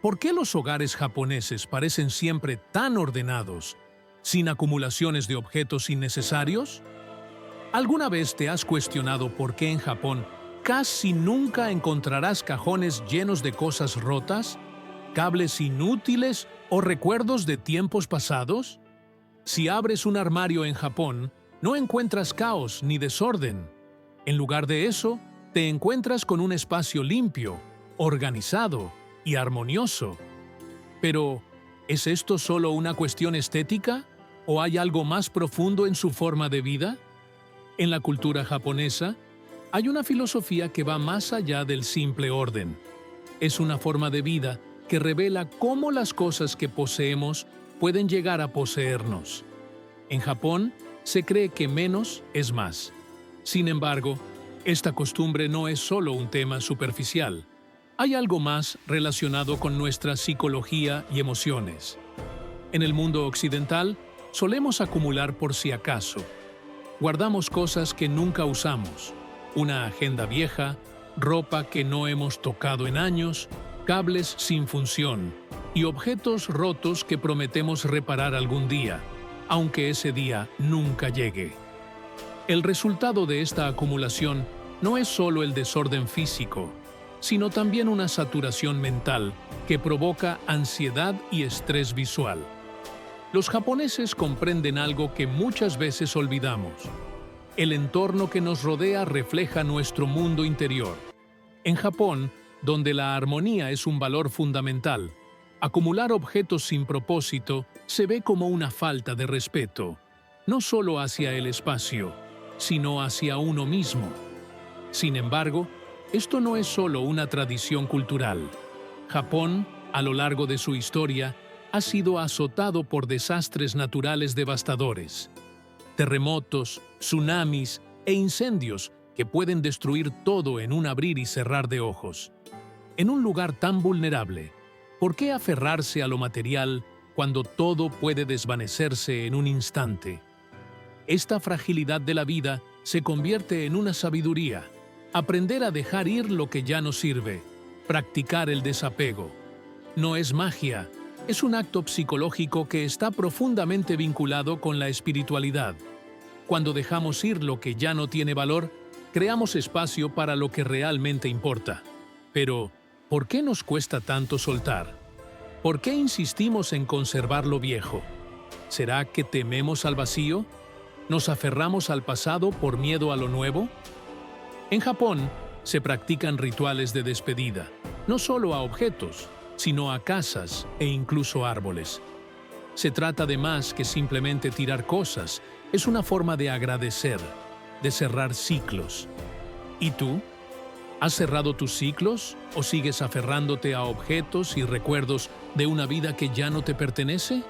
¿Por qué los hogares japoneses parecen siempre tan ordenados, sin acumulaciones de objetos innecesarios? ¿Alguna vez te has cuestionado por qué en Japón casi nunca encontrarás cajones llenos de cosas rotas, cables inútiles o recuerdos de tiempos pasados? Si abres un armario en Japón, no encuentras caos ni desorden. En lugar de eso, te encuentras con un espacio limpio, organizado y armonioso. Pero, ¿es esto solo una cuestión estética? ¿O hay algo más profundo en su forma de vida? En la cultura japonesa, hay una filosofía que va más allá del simple orden. Es una forma de vida que revela cómo las cosas que poseemos pueden llegar a poseernos. En Japón, se cree que menos es más. Sin embargo, esta costumbre no es solo un tema superficial. Hay algo más relacionado con nuestra psicología y emociones. En el mundo occidental, solemos acumular por si acaso. Guardamos cosas que nunca usamos, una agenda vieja, ropa que no hemos tocado en años, cables sin función y objetos rotos que prometemos reparar algún día, aunque ese día nunca llegue. El resultado de esta acumulación no es solo el desorden físico, sino también una saturación mental que provoca ansiedad y estrés visual. Los japoneses comprenden algo que muchas veces olvidamos. El entorno que nos rodea refleja nuestro mundo interior. En Japón, donde la armonía es un valor fundamental, acumular objetos sin propósito se ve como una falta de respeto, no solo hacia el espacio, sino hacia uno mismo. Sin embargo, esto no es solo una tradición cultural. Japón, a lo largo de su historia, ha sido azotado por desastres naturales devastadores. Terremotos, tsunamis e incendios que pueden destruir todo en un abrir y cerrar de ojos. En un lugar tan vulnerable, ¿por qué aferrarse a lo material cuando todo puede desvanecerse en un instante? Esta fragilidad de la vida se convierte en una sabiduría. Aprender a dejar ir lo que ya no sirve, practicar el desapego. No es magia, es un acto psicológico que está profundamente vinculado con la espiritualidad. Cuando dejamos ir lo que ya no tiene valor, creamos espacio para lo que realmente importa. Pero, ¿por qué nos cuesta tanto soltar? ¿Por qué insistimos en conservar lo viejo? ¿Será que tememos al vacío? ¿Nos aferramos al pasado por miedo a lo nuevo? En Japón, se practican rituales de despedida, no solo a objetos, sino a casas e incluso árboles. Se trata de más que simplemente tirar cosas, es una forma de agradecer, de cerrar ciclos. ¿Y tú? ¿Has cerrado tus ciclos o sigues aferrándote a objetos y recuerdos de una vida que ya no te pertenece?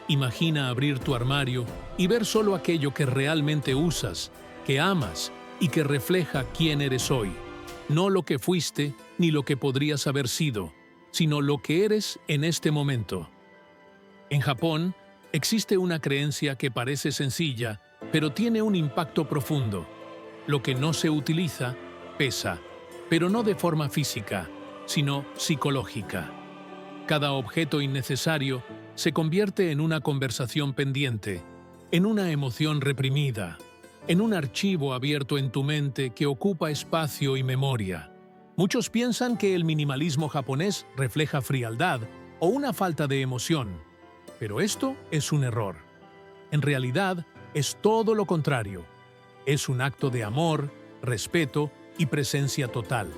Imagina abrir tu armario y ver solo aquello que realmente usas, que amas y que refleja quién eres hoy. No lo que fuiste ni lo que podrías haber sido, sino lo que eres en este momento. En Japón, existe una creencia que parece sencilla, pero tiene un impacto profundo. Lo que no se utiliza, pesa, pero no de forma física, sino psicológica. Cada objeto innecesario se convierte en una conversación pendiente, en una emoción reprimida, en un archivo abierto en tu mente que ocupa espacio y memoria. Muchos piensan que el minimalismo japonés refleja frialdad o una falta de emoción, pero esto es un error. En realidad, es todo lo contrario. Es un acto de amor, respeto y presencia total.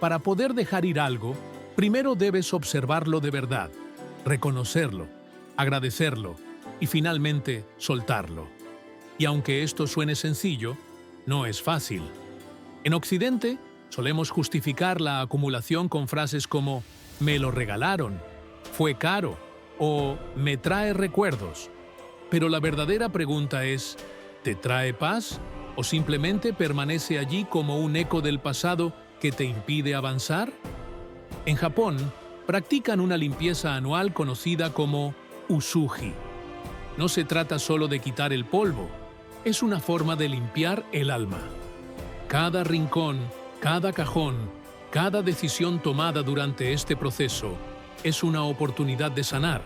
Para poder dejar ir algo, primero debes observarlo de verdad, reconocerlo, agradecerlo y finalmente soltarlo. Y aunque esto suene sencillo, no es fácil. En Occidente, solemos justificar la acumulación con frases como «me lo regalaron», «fue caro» o «me trae recuerdos». Pero la verdadera pregunta es, ¿te trae paz o simplemente permanece allí como un eco del pasado que te impide avanzar? En Japón, practican una limpieza anual conocida como usugi. No se trata solo de quitar el polvo, es una forma de limpiar el alma. Cada rincón, cada cajón, cada decisión tomada durante este proceso es una oportunidad de sanar,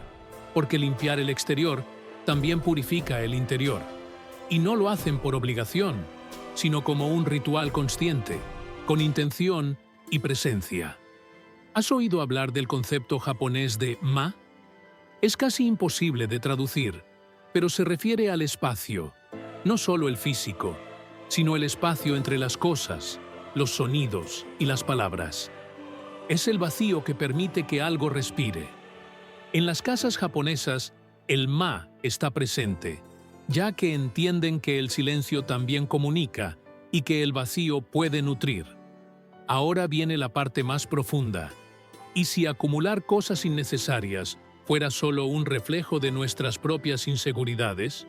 porque limpiar el exterior también purifica el interior. Y no lo hacen por obligación, sino como un ritual consciente, con intención y presencia. ¿Has oído hablar del concepto japonés de ma? Es casi imposible de traducir, pero se refiere al espacio, no solo el físico, sino el espacio entre las cosas, los sonidos y las palabras. Es el vacío que permite que algo respire. En las casas japonesas, el ma está presente, ya que entienden que el silencio también comunica y que el vacío puede nutrir. Ahora viene la parte más profunda. ¿Y si acumular cosas innecesarias fuera solo un reflejo de nuestras propias inseguridades?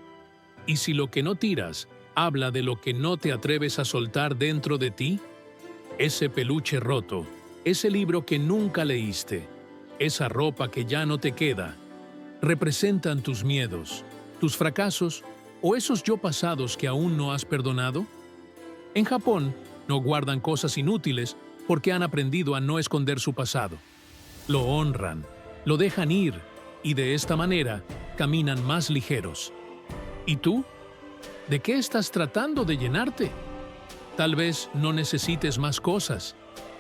¿Y si lo que no tiras habla de lo que no te atreves a soltar dentro de ti? Ese peluche roto, ese libro que nunca leíste, esa ropa que ya no te queda, ¿representan tus miedos, tus fracasos o esos yo pasados que aún no has perdonado? En Japón, no guardan cosas inútiles porque han aprendido a no esconder su pasado. Lo honran, lo dejan ir y de esta manera caminan más ligeros. ¿Y tú? ¿De qué estás tratando de llenarte? Tal vez no necesites más cosas.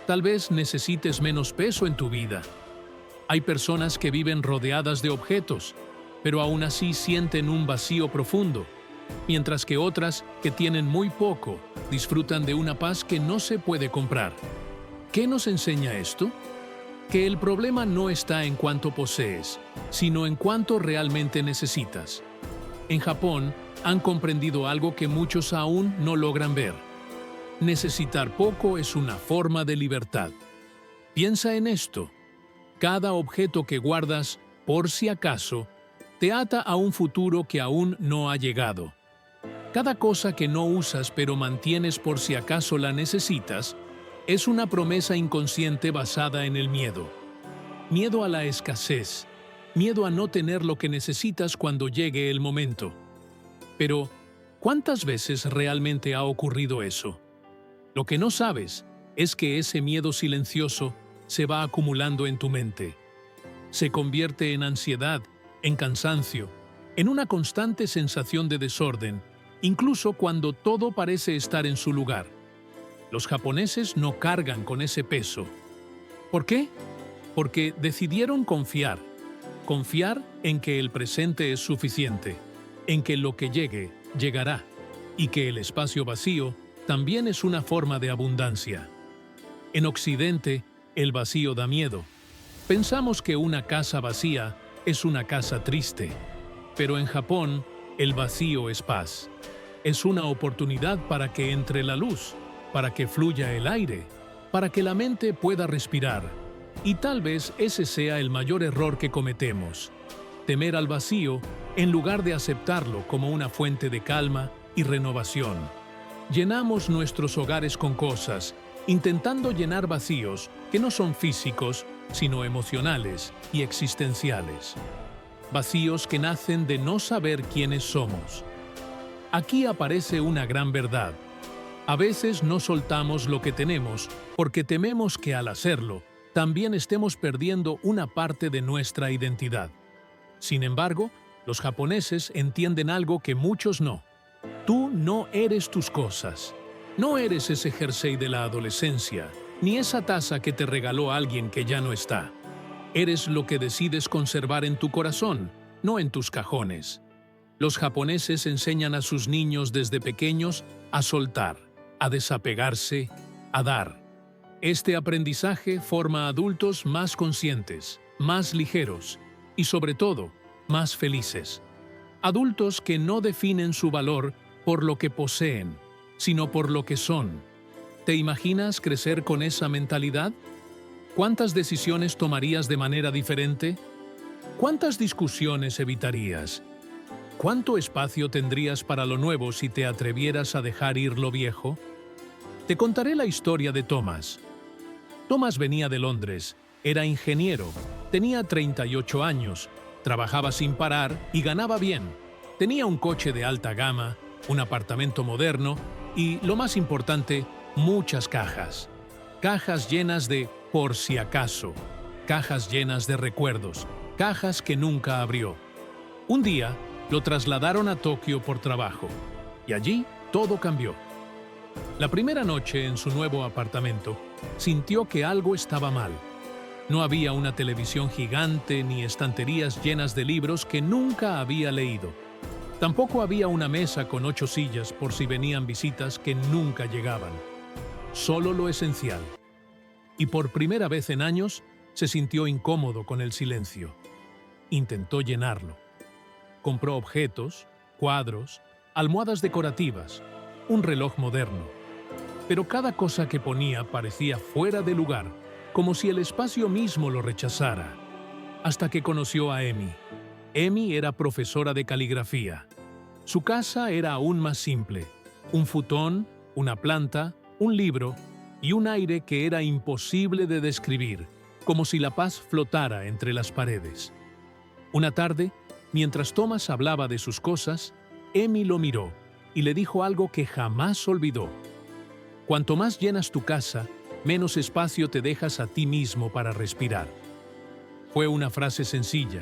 Tal vez necesites menos peso en tu vida. Hay personas que viven rodeadas de objetos, pero aún así sienten un vacío profundo, mientras que otras, que tienen muy poco, disfrutan de una paz que no se puede comprar. ¿Qué nos enseña esto? Que el problema no está en cuánto posees, sino en cuánto realmente necesitas. En Japón, han comprendido algo que muchos aún no logran ver. Necesitar poco es una forma de libertad. Piensa en esto. Cada objeto que guardas, por si acaso, te ata a un futuro que aún no ha llegado. Cada cosa que no usas pero mantienes por si acaso la necesitas, es una promesa inconsciente basada en el miedo. Miedo a la escasez, miedo a no tener lo que necesitas cuando llegue el momento. Pero, ¿cuántas veces realmente ha ocurrido eso? Lo que no sabes es que ese miedo silencioso se va acumulando en tu mente. Se convierte en ansiedad, en cansancio, en una constante sensación de desorden, incluso cuando todo parece estar en su lugar. Los japoneses no cargan con ese peso. ¿Por qué? Porque decidieron confiar. Confiar en que el presente es suficiente, en que lo que llegue, llegará, y que el espacio vacío también es una forma de abundancia. En Occidente, el vacío da miedo. Pensamos que una casa vacía es una casa triste, pero en Japón, el vacío es paz. Es una oportunidad para que entre la luz, para que fluya el aire, para que la mente pueda respirar. Y tal vez ese sea el mayor error que cometemos: temer al vacío en lugar de aceptarlo como una fuente de calma y renovación. Llenamos nuestros hogares con cosas, intentando llenar vacíos que no son físicos, sino emocionales y existenciales. Vacíos que nacen de no saber quiénes somos. Aquí aparece una gran verdad. A veces no soltamos lo que tenemos porque tememos que al hacerlo, también estemos perdiendo una parte de nuestra identidad. Sin embargo, los japoneses entienden algo que muchos no. Tú no eres tus cosas. No eres ese jersey de la adolescencia, ni esa taza que te regaló alguien que ya no está. Eres lo que decides conservar en tu corazón, no en tus cajones. Los japoneses enseñan a sus niños desde pequeños a soltar, a desapegarse, a dar. Este aprendizaje forma adultos más conscientes, más ligeros y, sobre todo, más felices. Adultos que no definen su valor por lo que poseen, sino por lo que son. ¿Te imaginas crecer con esa mentalidad? ¿Cuántas decisiones tomarías de manera diferente? ¿Cuántas discusiones evitarías? ¿Cuánto espacio tendrías para lo nuevo si te atrevieras a dejar ir lo viejo? Te contaré la historia de Thomas. Thomas venía de Londres, era ingeniero, tenía 38 años, trabajaba sin parar y ganaba bien. Tenía un coche de alta gama, un apartamento moderno y, lo más importante, muchas cajas. Cajas llenas de por si acaso. cajas llenas de recuerdos, cajas que nunca abrió. Un día, lo trasladaron a Tokio por trabajo, y allí todo cambió. La primera noche en su nuevo apartamento, sintió que algo estaba mal. No había una televisión gigante ni estanterías llenas de libros que nunca había leído. Tampoco había una mesa con 8 sillas por si venían visitas que nunca llegaban. Solo lo esencial. Y por primera vez en años, se sintió incómodo con el silencio. Intentó llenarlo. Compró objetos, cuadros, almohadas decorativas, un reloj moderno. Pero cada cosa que ponía parecía fuera de lugar, como si el espacio mismo lo rechazara. Hasta que conoció a Emi. Emi era profesora de caligrafía. Su casa era aún más simple. Un futón, una planta, un libro y un aire que era imposible de describir, como si la paz flotara entre las paredes. Una tarde, mientras Thomas hablaba de sus cosas, Emi lo miró y le dijo algo que jamás olvidó. Cuanto más llenas tu casa, menos espacio te dejas a ti mismo para respirar. Fue una frase sencilla,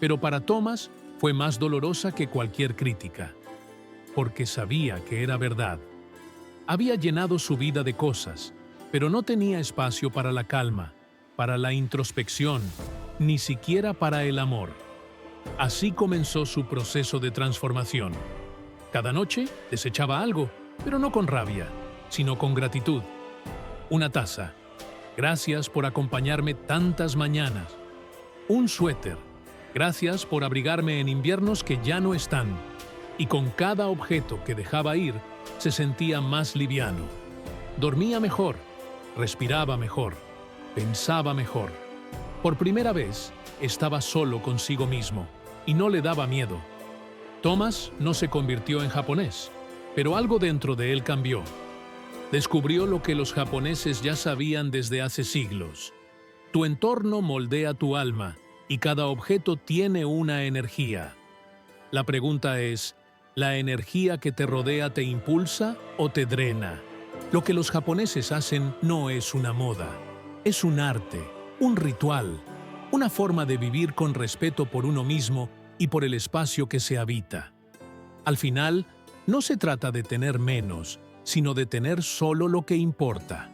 pero para Thomas fue más dolorosa que cualquier crítica, porque sabía que era verdad. Había llenado su vida de cosas, pero no tenía espacio para la calma, para la introspección, ni siquiera para el amor. Así comenzó su proceso de transformación. Cada noche desechaba algo, pero no con rabia, sino con gratitud. Una taza. Gracias por acompañarme tantas mañanas. Un suéter. Gracias por abrigarme en inviernos que ya no están. Y con cada objeto que dejaba ir, se sentía más liviano. Dormía mejor, respiraba mejor, pensaba mejor. Por primera vez, estaba solo consigo mismo, y no le daba miedo. Thomas no se convirtió en japonés, pero algo dentro de él cambió. Descubrió lo que los japoneses ya sabían desde hace siglos. Tu entorno moldea tu alma, y cada objeto tiene una energía. La pregunta es, ¿la energía que te rodea te impulsa o te drena? Lo que los japoneses hacen no es una moda, es un arte, un ritual, una forma de vivir con respeto por uno mismo y por el espacio que se habita. Al final, no se trata de tener menos, sino de tener solo lo que importa.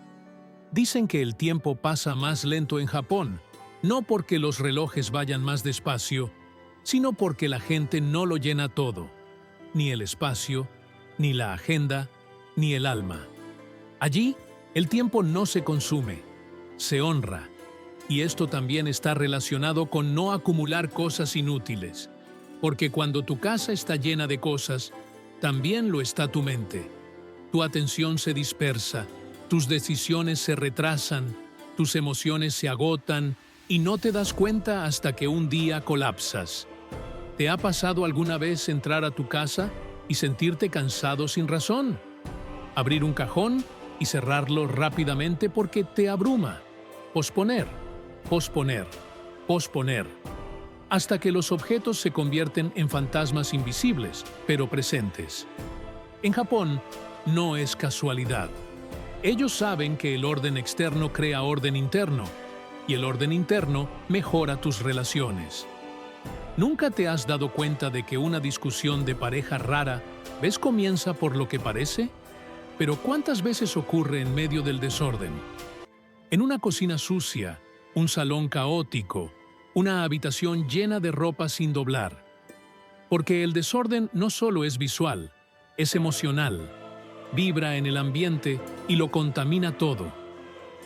Dicen que el tiempo pasa más lento en Japón, no porque los relojes vayan más despacio, sino porque la gente no lo llena todo, ni el espacio, ni la agenda, ni el alma. Allí, el tiempo no se consume, se honra, y esto también está relacionado con no acumular cosas inútiles, porque cuando tu casa está llena de cosas, también lo está tu mente. Tu atención se dispersa, tus decisiones se retrasan, tus emociones se agotan y no te das cuenta hasta que un día colapsas. ¿Te ha pasado alguna vez entrar a tu casa y sentirte cansado sin razón? Abrir un cajón y cerrarlo rápidamente porque te abruma. Posponer, posponer, posponer. Hasta que los objetos se convierten en fantasmas invisibles, pero presentes. En Japón, no es casualidad. Ellos saben que el orden externo crea orden interno, y el orden interno mejora tus relaciones. ¿Nunca te has dado cuenta de que una discusión de pareja rara vez comienza por lo que parece? Pero ¿cuántas veces ocurre en medio del desorden? En una cocina sucia, un salón caótico, una habitación llena de ropa sin doblar. Porque el desorden no solo es visual, es emocional. Vibra en el ambiente y lo contamina todo.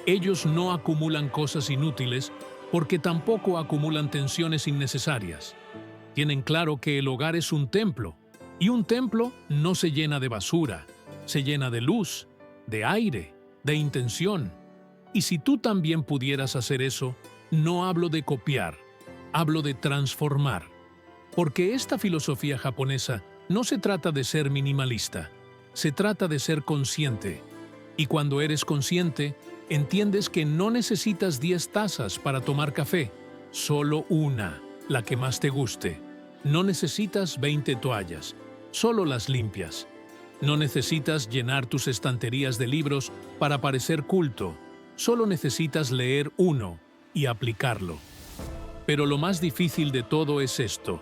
Ellos no acumulan cosas inútiles porque tampoco acumulan tensiones innecesarias. Tienen claro que el hogar es un templo, y un templo no se llena de basura, se llena de luz, de aire, de intención. Y si tú también pudieras hacer eso, no hablo de copiar, hablo de transformar. Porque esta filosofía japonesa no se trata de ser minimalista, se trata de ser consciente. Y cuando eres consciente, entiendes que no necesitas 10 tazas para tomar café, solo una, la que más te guste. No necesitas 20 toallas, solo las limpias. No necesitas llenar tus estanterías de libros para parecer culto, solo necesitas leer uno, y aplicarlo. Pero lo más difícil de todo es esto.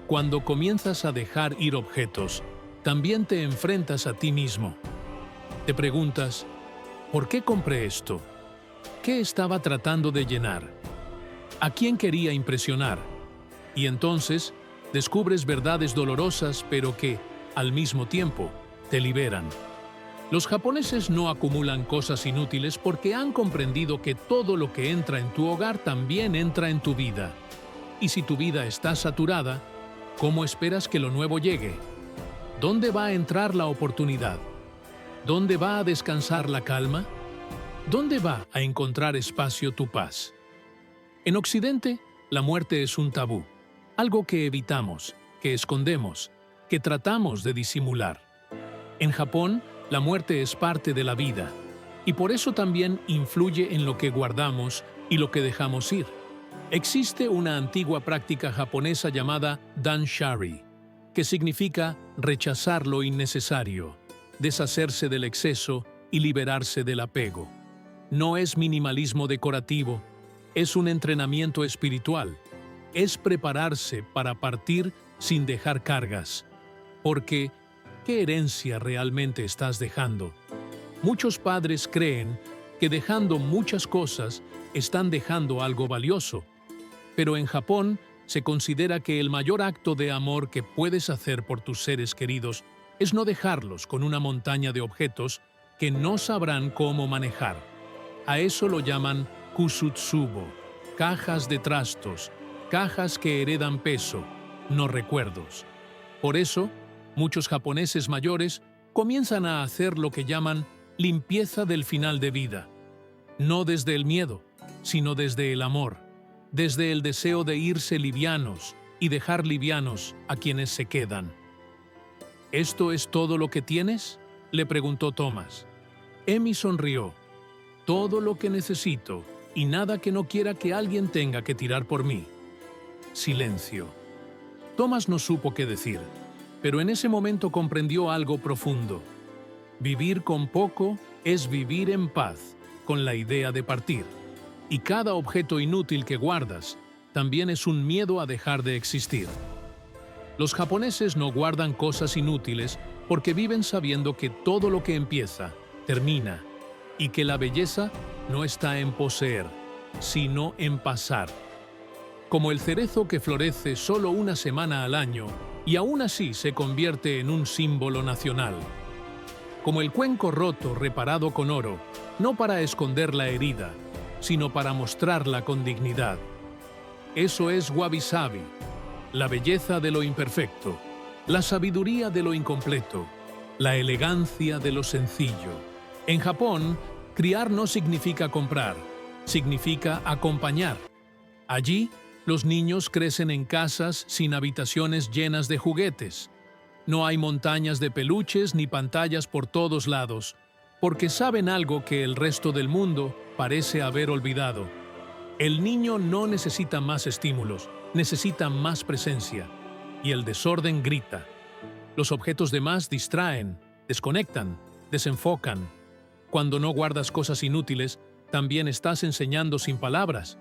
Cuando comienzas a dejar ir objetos, también te enfrentas a ti mismo. Te preguntas, ¿por qué compré esto? ¿Qué estaba tratando de llenar? ¿A quién quería impresionar? Y entonces descubres verdades dolorosas, pero que, al mismo tiempo, te liberan. Los japoneses no acumulan cosas inútiles porque han comprendido que todo lo que entra en tu hogar también entra en tu vida. Y si tu vida está saturada, ¿cómo esperas que lo nuevo llegue? ¿Dónde va a entrar la oportunidad? ¿Dónde va a descansar la calma? ¿Dónde va a encontrar espacio tu paz? En Occidente, la muerte es un tabú, algo que evitamos, que escondemos, que tratamos de disimular. En Japón, la muerte es parte de la vida, y por eso también influye en lo que guardamos y lo que dejamos ir. Existe una antigua práctica japonesa llamada danshari, que significa rechazar lo innecesario, deshacerse del exceso y liberarse del apego. No es minimalismo decorativo, es un entrenamiento espiritual. Es prepararse para partir sin dejar cargas. Porque, ¿qué herencia realmente estás dejando? Muchos padres creen que dejando muchas cosas están dejando algo valioso. Pero en Japón se considera que el mayor acto de amor que puedes hacer por tus seres queridos es no dejarlos con una montaña de objetos que no sabrán cómo manejar. A eso lo llaman kusutsubo, cajas de trastos, cajas que heredan peso, no recuerdos. Por eso, muchos japoneses mayores comienzan a hacer lo que llaman limpieza del final de vida. No desde el miedo, sino desde el amor, desde el deseo de irse livianos y dejar livianos a quienes se quedan. ¿Esto es todo lo que tienes?, le preguntó Thomas. Emi sonrió. Todo lo que necesito y nada que no quiera que alguien tenga que tirar por mí. Silencio. Thomas no supo qué decir, pero en ese momento comprendió algo profundo. Vivir con poco es vivir en paz con la idea de partir. Y cada objeto inútil que guardas también es un miedo a dejar de existir. Los japoneses no guardan cosas inútiles porque viven sabiendo que todo lo que empieza, termina, y que la belleza no está en poseer, sino en pasar. Como el cerezo que florece solo una semana al año y aún así se convierte en un símbolo nacional. Como el cuenco roto reparado con oro, no para esconder la herida, sino para mostrarla con dignidad. Eso es wabi-sabi, la belleza de lo imperfecto, la sabiduría de lo incompleto, la elegancia de lo sencillo. En Japón, criar no significa comprar, significa acompañar. Allí, los niños crecen en casas sin habitaciones llenas de juguetes. No hay montañas de peluches ni pantallas por todos lados, porque saben algo que el resto del mundo parece haber olvidado. El niño no necesita más estímulos, necesita más presencia, y el desorden grita. Los objetos de más distraen, desconectan, desenfocan. Cuando no guardas cosas inútiles, también estás enseñando sin palabras.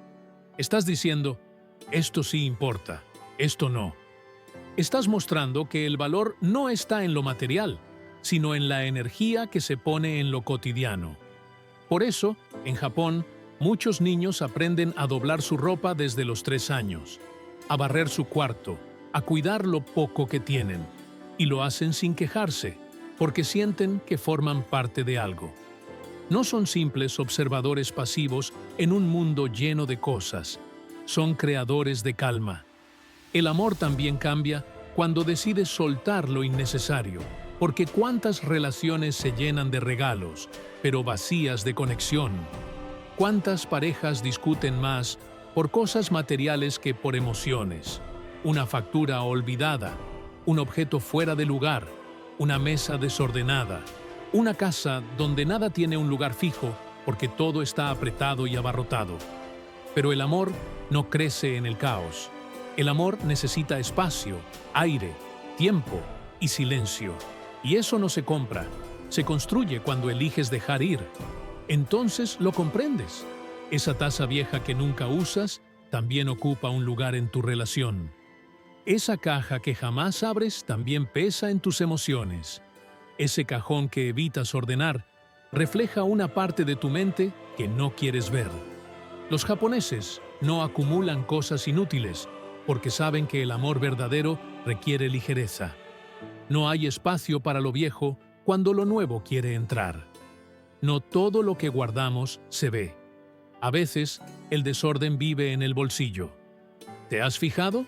Estás diciendo, esto sí importa, esto no. Estás mostrando que el valor no está en lo material, sino en la energía que se pone en lo cotidiano. Por eso, en Japón, muchos niños aprenden a doblar su ropa desde los 3 años, a barrer su cuarto, a cuidar lo poco que tienen, y lo hacen sin quejarse, porque sienten que forman parte de algo. No son simples observadores pasivos en un mundo lleno de cosas, son creadores de calma. El amor también cambia cuando decides soltar lo innecesario, porque cuántas relaciones se llenan de regalos, pero vacías de conexión. Cuántas parejas discuten más por cosas materiales que por emociones. Una factura olvidada, un objeto fuera de lugar, una mesa desordenada, una casa donde nada tiene un lugar fijo porque todo está apretado y abarrotado. Pero el amor no crece en el caos. El amor necesita espacio, aire, tiempo y silencio. Y eso no se compra, se construye cuando eliges dejar ir. Entonces lo comprendes. Esa taza vieja que nunca usas también ocupa un lugar en tu relación. Esa caja que jamás abres también pesa en tus emociones. Ese cajón que evitas ordenar refleja una parte de tu mente que no quieres ver. Los japoneses no acumulan cosas inútiles porque saben que el amor verdadero requiere ligereza. No hay espacio para lo viejo cuando lo nuevo quiere entrar. No todo lo que guardamos se ve. A veces, el desorden vive en el bolsillo. ¿Te has fijado?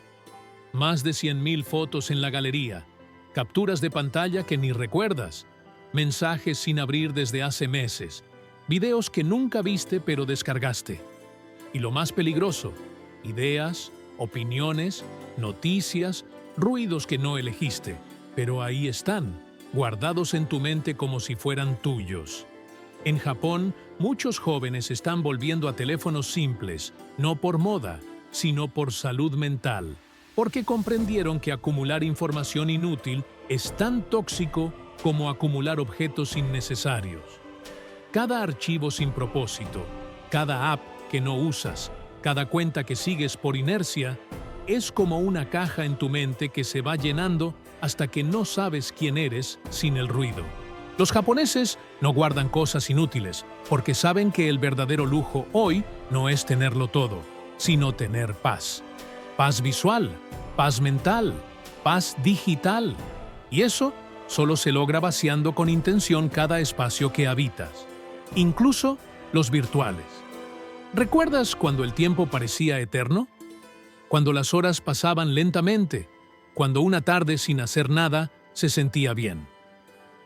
Más de 100.000 fotos en la galería, capturas de pantalla que ni recuerdas, mensajes sin abrir desde hace meses, videos que nunca viste pero descargaste. Y lo más peligroso, ideas, opiniones, noticias, ruidos que no elegiste, pero ahí están, guardados en tu mente como si fueran tuyos. En Japón, muchos jóvenes están volviendo a teléfonos simples, no por moda, sino por salud mental, porque comprendieron que acumular información inútil es tan tóxico como acumular objetos innecesarios. Cada archivo sin propósito, cada app que no usas, cada cuenta que sigues por inercia, es como una caja en tu mente que se va llenando hasta que no sabes quién eres sin el ruido. Los japoneses no guardan cosas inútiles porque saben que el verdadero lujo hoy no es tenerlo todo, sino tener paz. Paz visual, paz mental, paz digital. Y eso solo se logra vaciando con intención cada espacio que habitas, incluso los virtuales. ¿Recuerdas cuando el tiempo parecía eterno? Cuando las horas pasaban lentamente, cuando una tarde sin hacer nada se sentía bien.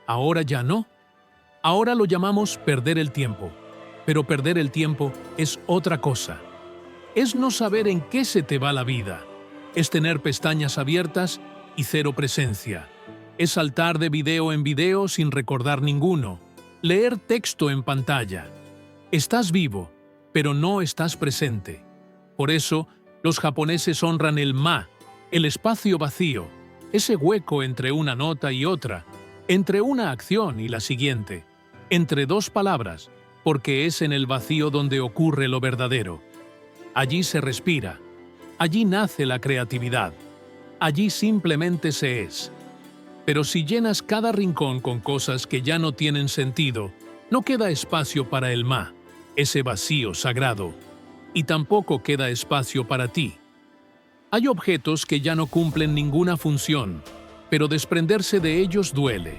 Ahora ya no. Ahora lo llamamos perder el tiempo. Pero perder el tiempo es otra cosa. Es no saber en qué se te va la vida. Es tener pestañas abiertas y cero presencia. Es saltar de video en video sin recordar ninguno. Leer texto en pantalla. Estás vivo, pero no estás presente. Por eso, los japoneses honran el ma, el espacio vacío, ese hueco entre una nota y otra, entre una acción y la siguiente, entre dos palabras, porque es en el vacío donde ocurre lo verdadero. Allí se respira, allí nace la creatividad, allí simplemente se es. Pero si llenas cada rincón con cosas que ya no tienen sentido, no queda espacio para el ma, ese vacío sagrado, y tampoco queda espacio para ti. Hay objetos que ya no cumplen ninguna función, pero desprenderse de ellos duele.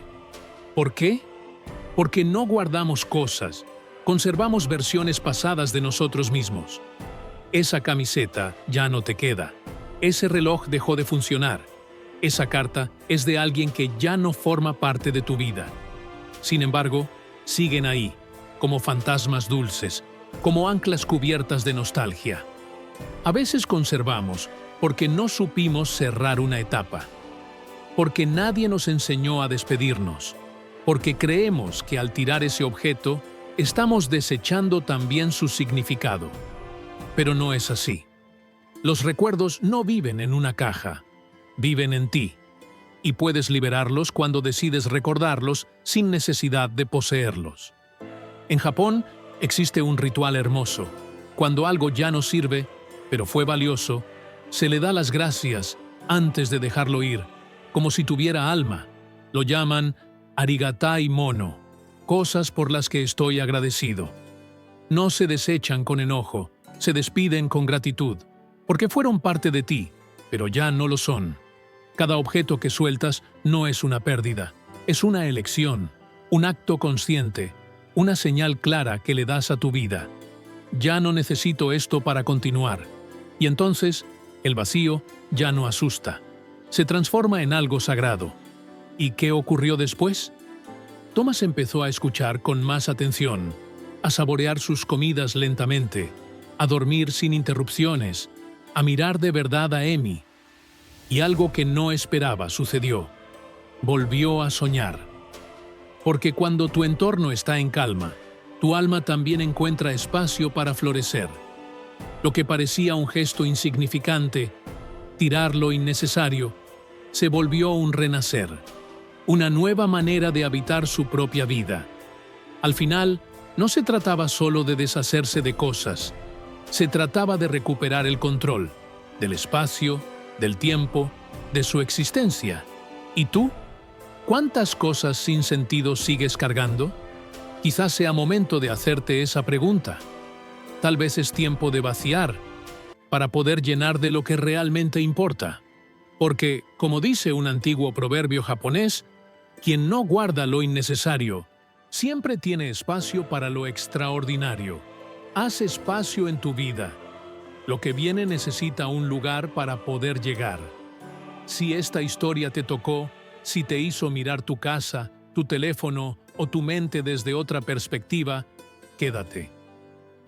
¿Por qué? Porque no guardamos cosas, conservamos versiones pasadas de nosotros mismos. Esa camiseta ya no te queda, ese reloj dejó de funcionar, esa carta es de alguien que ya no forma parte de tu vida. Sin embargo, siguen ahí, como fantasmas dulces, como anclas cubiertas de nostalgia. A veces conservamos porque no supimos cerrar una etapa, porque nadie nos enseñó a despedirnos, porque creemos que al tirar ese objeto estamos desechando también su significado. Pero no es así. Los recuerdos no viven en una caja, viven en ti, y puedes liberarlos cuando decides recordarlos sin necesidad de poseerlos. En Japón existe un ritual hermoso. Cuando algo ya no sirve, pero fue valioso, se le da las gracias antes de dejarlo ir, como si tuviera alma. Lo llaman arigatai mono, cosas por las que estoy agradecido. No se desechan con enojo, se despiden con gratitud, porque fueron parte de ti, pero ya no lo son. Cada objeto que sueltas no es una pérdida, es una elección, un acto consciente, una señal clara que le das a tu vida. Ya no necesito esto para continuar. Y entonces, el vacío ya no asusta. Se transforma en algo sagrado. ¿Y qué ocurrió después? Thomas empezó a escuchar con más atención, a saborear sus comidas lentamente, a dormir sin interrupciones, a mirar de verdad a Emi. Y algo que no esperaba sucedió. Volvió a soñar. Porque cuando tu entorno está en calma, tu alma también encuentra espacio para florecer. Lo que parecía un gesto insignificante, tirar lo innecesario, se volvió un renacer, una nueva manera de habitar su propia vida. Al final, No se trataba solo de deshacerse de cosas, se trataba de recuperar el control del espacio, del tiempo, de su existencia. ¿Y tú? ¿Cuántas cosas sin sentido sigues cargando? Quizás sea momento de hacerte esa pregunta. Tal vez es tiempo de vaciar para poder llenar de lo que realmente importa. Porque, como dice un antiguo proverbio japonés, quien no guarda lo innecesario, siempre tiene espacio para lo extraordinario. Haz espacio en tu vida. Lo que viene necesita un lugar para poder llegar. Si esta historia te tocó, si te hizo mirar tu casa, tu teléfono o tu mente desde otra perspectiva, quédate.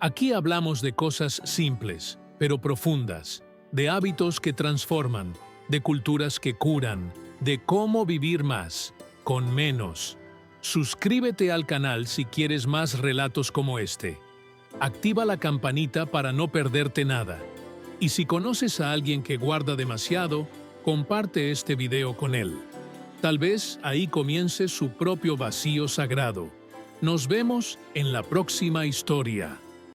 Aquí hablamos de cosas simples, pero profundas, de hábitos que transforman, de culturas que curan, de cómo vivir más, con menos. Suscríbete al canal si quieres más relatos como este. Activa la campanita para no perderte nada. Y si conoces a alguien que guarda demasiado, comparte este video con él. Tal vez ahí comience su propio vacío sagrado. Nos vemos en la próxima historia.